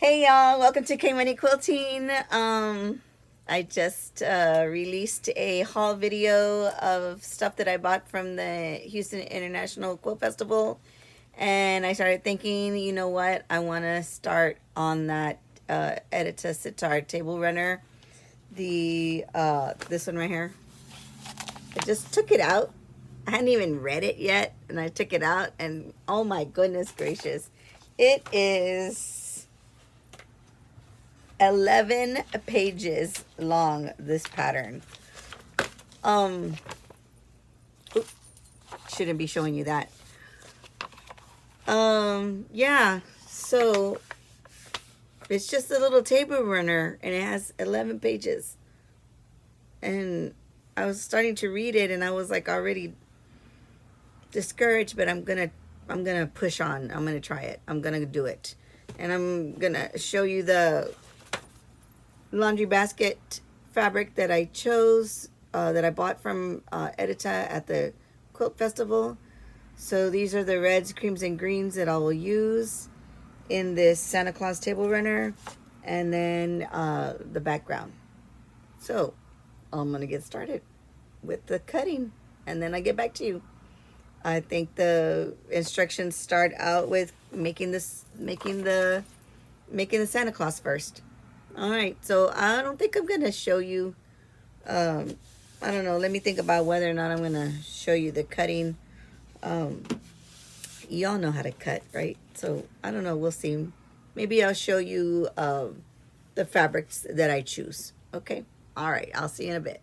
Hey y'all, welcome to K Money Quilting. I just released a haul video of stuff that I bought from the Houston International Quilt Festival, and I started thinking, you know what, I want to start on that Edita Sitar table runner. The this one right here. I just took it out. I hadn't even read it yet, and I took it out, and oh my goodness gracious, it is 11 pages long, this pattern. Um oops, shouldn't be showing you that. Yeah, so it's just a little table runner and it has 11 pages, and I was starting to read it and I was like already discouraged, but I'm gonna push on. I'm gonna try it. I'm gonna do it, and I'm gonna show you the laundry basket fabric that I chose, that I bought from Edita at the Quilt Festival. So these are the reds, creams, and greens that I will use in this Santa Claus table runner, and then the background. So I'm gonna get started with the cutting, and then I get back to you. I think the instructions start out with making the Santa Claus first. All right, so I don't think I'm gonna show you. Um, I don't know. Let me think about whether or not I'm gonna show you the cutting. Um, y'all know how to cut, right? So I don't know. We'll see. Maybe I'll show you the fabrics that I choose. Okay. All right. I'll see you in a bit.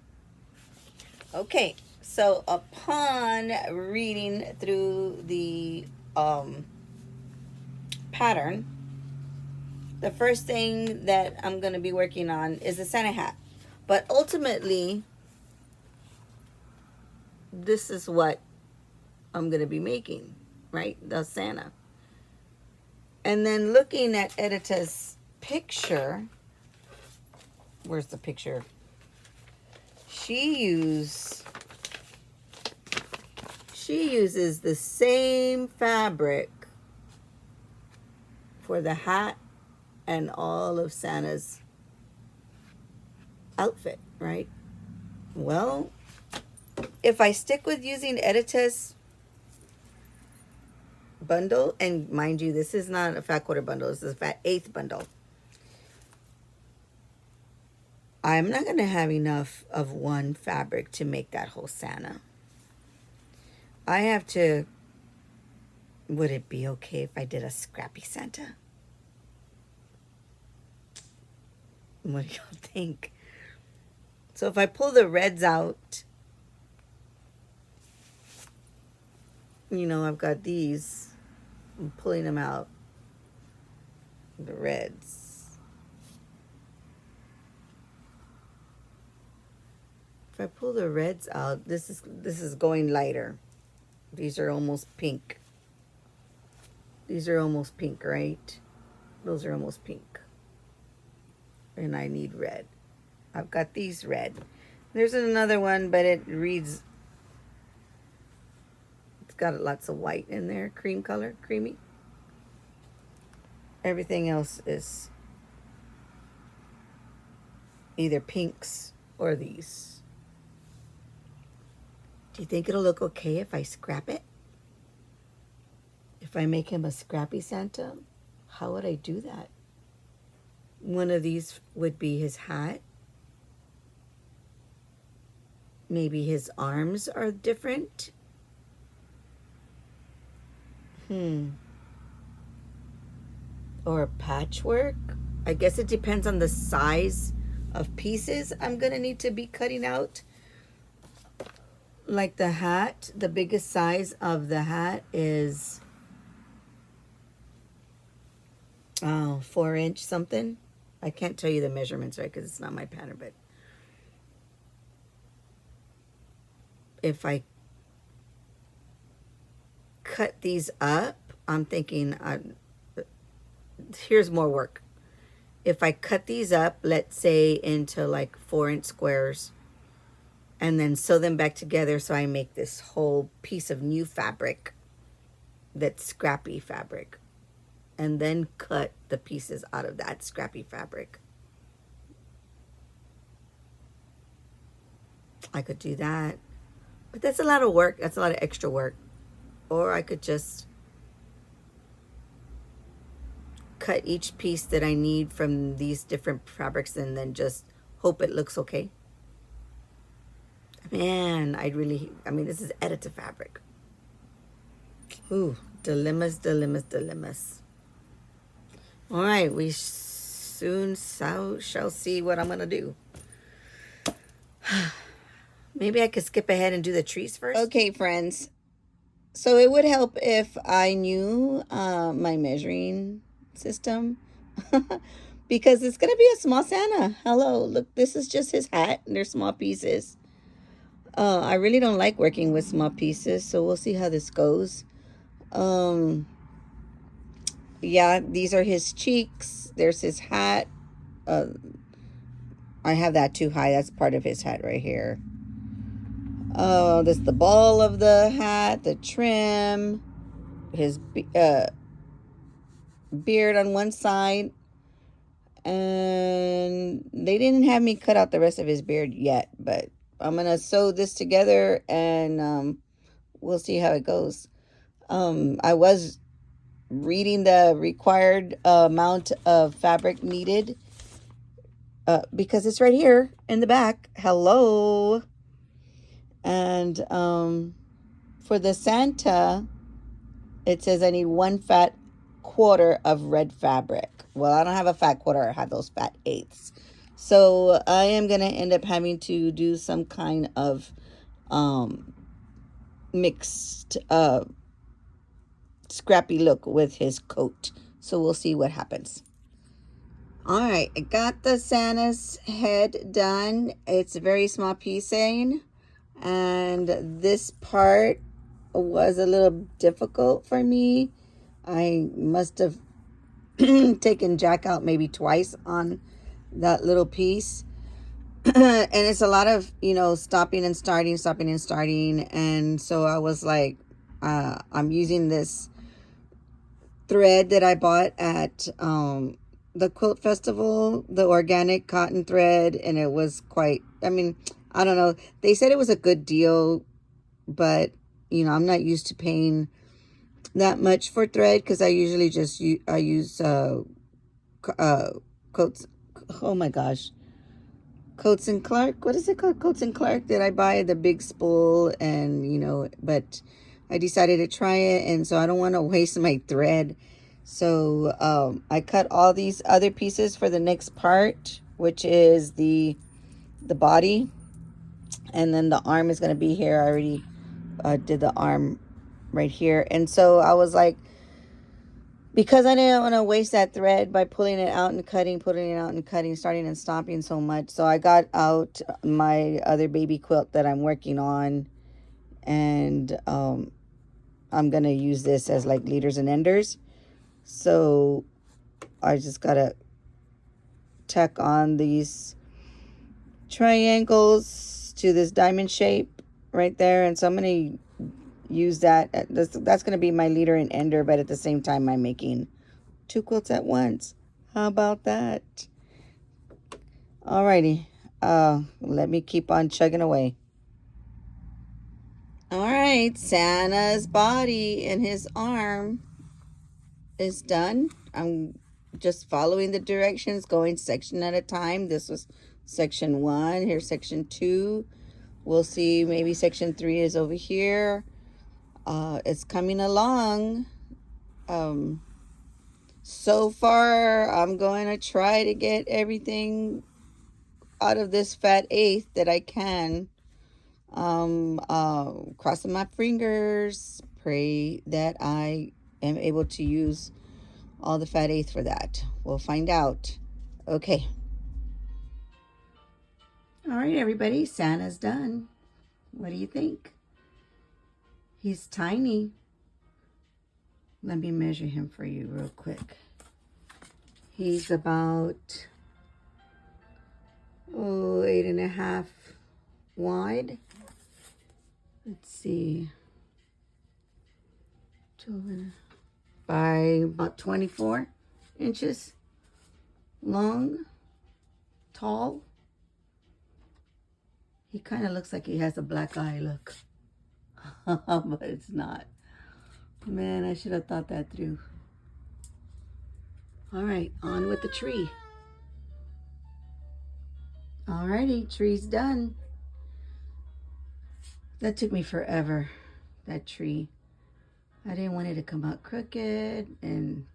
Okay. So upon reading through the pattern, the first thing that I'm going to be working on is the Santa hat. But ultimately, this is what I'm going to be making, right? The Santa. And then looking at Edita's picture, where's the picture? She uses the same fabric for the hat and all of Santa's outfit, right? Well, if I stick with using Edita's bundle, and mind you, this is not a fat quarter bundle, this is a fat eighth bundle, I'm not going to have enough of one fabric to make that whole Santa. I have to, would it be okay if I did a scrappy Santa? What do y'all think? So if I pull the reds out, you know, I've got these. I'm pulling them out. The reds. If I pull the reds out, this is going lighter. These are almost pink. These are almost pink, right? Those are almost pink. And I need red. I've got these red. There's another one, but it reads, it's got lots of white in there, cream color, creamy. Everything else is either pinks or these. Do you think it'll look okay if I scrap it? If I make him a scrappy Santa, how would I do that? One of these would be his hat. Maybe his arms are different. Or a patchwork. I guess it depends on the size of pieces I'm gonna need to be cutting out. Like the hat, the biggest size of the hat is 4-inch something. I can't tell you the measurements, right, because it's not my pattern, but if I cut these up, I'm thinking, here's more work. If I cut these up, let's say into like 4-inch squares, and then sew them back together so I make this whole piece of new fabric that's scrappy fabric. and then cut the pieces out of that scrappy fabric. I could do that, but that's a lot of work. That's a lot of extra work. Or I could just cut each piece that I need from these different fabrics and then just hope it looks okay. Man, I mean, this is edited fabric. Ooh, dilemmas, dilemmas, dilemmas. All right, we soon shall see what I'm going to do. Maybe I could skip ahead and do the trees first. Okay, friends. So it would help if I knew my measuring system because it's going to be a small Santa. Hello, look, this is just his hat and they're small pieces. I really don't like working with small pieces, so we'll see how this goes. Yeah, these are his cheeks. There's his hat. I have that too high. That's part of his hat right here. This is the ball of the hat, the trim, his beard on one side. And they didn't have me cut out the rest of his beard yet, but I'm going to sew this together and we'll see how it goes. I was reading the required amount of fabric needed because it's right here in the back. Hello. And for the Santa, it says I need 1 fat quarter of red fabric. Well, I don't have a fat quarter. I have those fat eighths. So I am going to end up having to do some kind of mixed scrappy look with his coat. So we'll see what happens. All right, I got the Santa's head done. It's a very small piecing. And this part was a little difficult for me. I must have taken Jack out maybe twice on that little piece. And it's a lot of, stopping and starting. And so I was like, I'm using this thread that I bought at the Quilt Festival, the organic cotton thread. And it was quite, I don't know. They said it was a good deal, but, I'm not used to paying that much for thread because I usually just use Coats. Oh my gosh, Coats and Clark. What is it called? Coats and Clark. That I buy the big spool, and but I decided to try it, and so I don't want to waste my thread. So I cut all these other pieces for the next part, which is the body, and then the arm is going to be here. I already did the arm right here. And so I was like, because I didn't want to waste that thread by pulling it out and cutting, putting it out and cutting, starting and stopping so much. So I got out my other baby quilt that I'm working on, and I'm going to use this as like leaders and enders. So I just got to tack on these triangles to this diamond shape right there. And so I'm going to use that. That's going to be my leader and ender, but at the same time I'm making 2 quilts at once. How about that? Alrighty, let me keep on chugging away. All right, Santa's body and his arm is done. I'm just following the directions, going section at a time. This was section 1. Here's section 2. We'll see, maybe section 3 is over here. It's coming along. So far, I'm going to try to get everything out of this fat eighth that I can. Crossing my fingers, pray that I am able to use all the fat eighth for that. We'll find out. Okay. All right, everybody, Santa's done. What do you think? He's tiny. Let me measure him for you real quick. He's about 8.5 wide. Let's see. 12. by about 24 inches long, tall. He kind of looks like he has a black eye, look. But it's not. Man, I should have thought that through. All right, on with the tree. Alrighty, tree's done. That took me forever, that tree. I didn't want it to come out crooked, and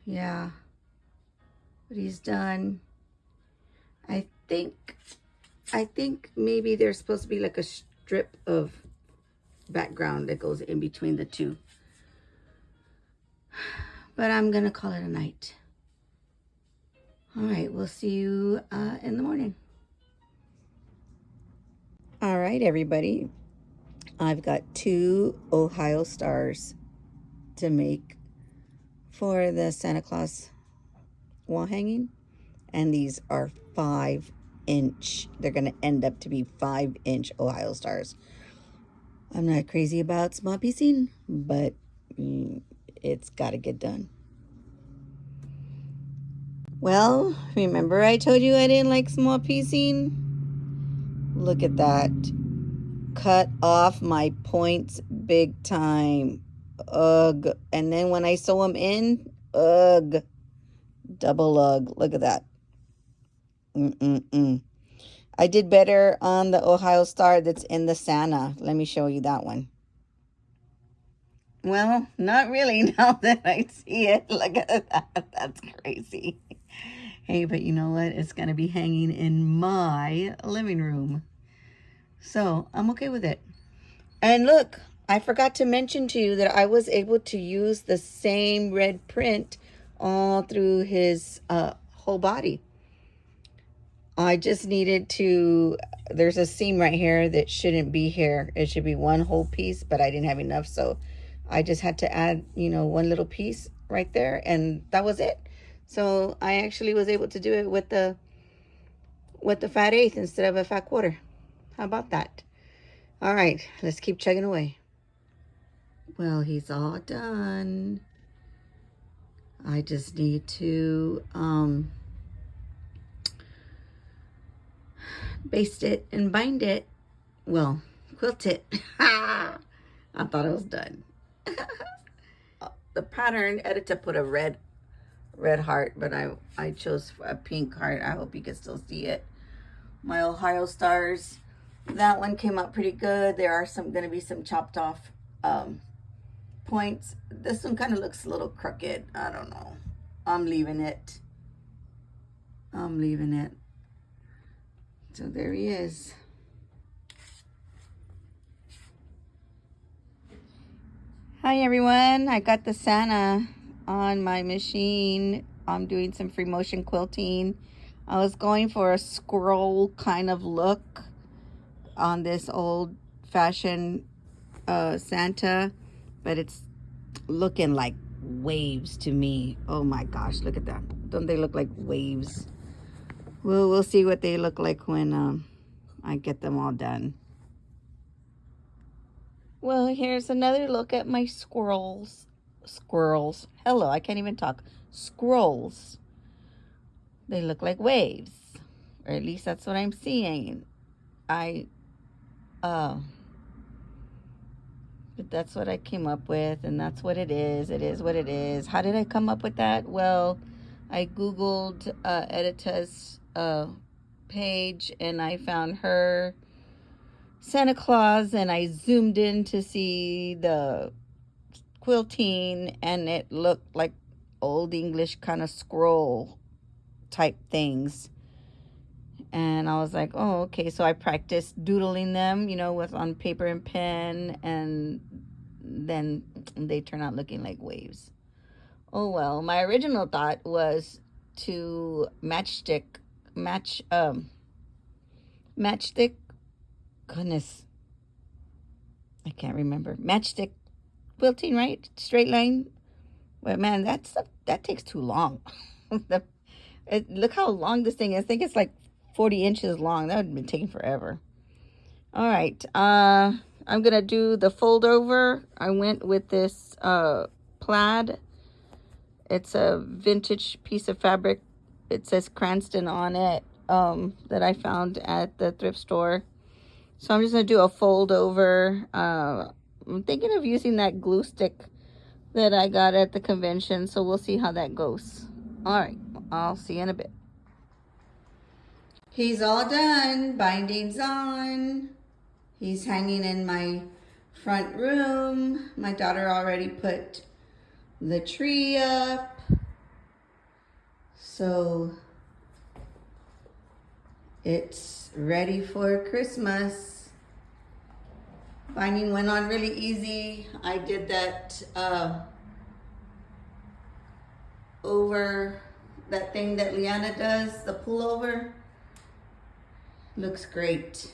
yeah, but he's done. I think maybe there's supposed to be like a strip of background that goes in between the two. But I'm gonna call it a night. All right, we'll see you in the morning. All right, everybody. I've got 2 Ohio stars to make for the Santa Claus wall hanging. And these are 5-inch. They're going to end up to be 5-inch Ohio stars. I'm not crazy about small piecing, but it's got to get done. Well, remember I told you I didn't like small piecing? Look at that. Cut off my points big time. Ugh. And then when I sew them in, ugh. Double ugh. Look at that. I did better on the Ohio star that's in the Santa. Let me show you that one. Well, not really now that I see it. Look at that. That's crazy. Hey, but you know what? It's going to be hanging in my living room. So I'm okay with it. And look, I forgot to mention to you that I was able to use the same red print all through his whole body. I just needed to, there's a seam right here that shouldn't be here. It should be one whole piece, but I didn't have enough. So I just had to add, one little piece right there, and that was it. So I actually was able to do it with the fat eighth instead of a fat quarter. How about that? All right, let's keep chugging away. Well, he's all done. I just need to baste it and bind it. Well, quilt it. I thought it was done. The pattern editor put a red heart, but I chose a pink heart. I hope you can still see it. My Ohio stars. That one came out pretty good. There are going to be some chopped off points. This one kind of looks a little crooked. I don't know. I'm leaving it. So there he is. Hi everyone. I got the Santa on my machine. I'm doing some free motion quilting. I was going for a scroll kind of look on this old-fashioned Santa, but it's looking like waves to me. Oh my gosh, look at that. Don't they look like waves? Well, we'll see what they look like when I get them all done. Well, here's another look at my squirrels. Hello, I can't even talk. Scrolls. They look like waves. Or at least that's what I'm seeing. But that's what I came up with, and that's what it is. It is what it is. How did I come up with that? Well, I Googled Edita's page, and I found her Santa Claus, and I zoomed in to see the quilting, and it looked like old English kind of scroll type things. And I was like, oh, okay. So I practiced doodling them, with on paper and pen, and then they turn out looking like waves. Oh well, my original thought was to matchstick. Goodness, I can't remember. Matchstick quilting, right? Straight line. But man, that takes too long. Look how long this thing is. I think it's like 40 inches long. That would have been taking forever. All right. I'm I'm gonna do the fold over. I went with this plaid. It's a vintage piece of fabric. It says Cranston on it, that I found at the thrift store. So I'm just gonna do a fold over. I'm thinking of using that glue stick that I got at the convention, so we'll see how that goes. All right, I'll see you in a bit. He's all done, binding's on. He's hanging in my front room. My daughter already put the tree up. So it's ready for Christmas. Binding went on really easy. I did that over that thing that Liana does, the pullover. Looks great.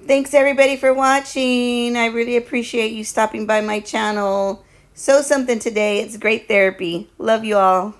Thanks everybody for watching. I really appreciate you stopping by my channel. Sew something today. It's great therapy. Love you all.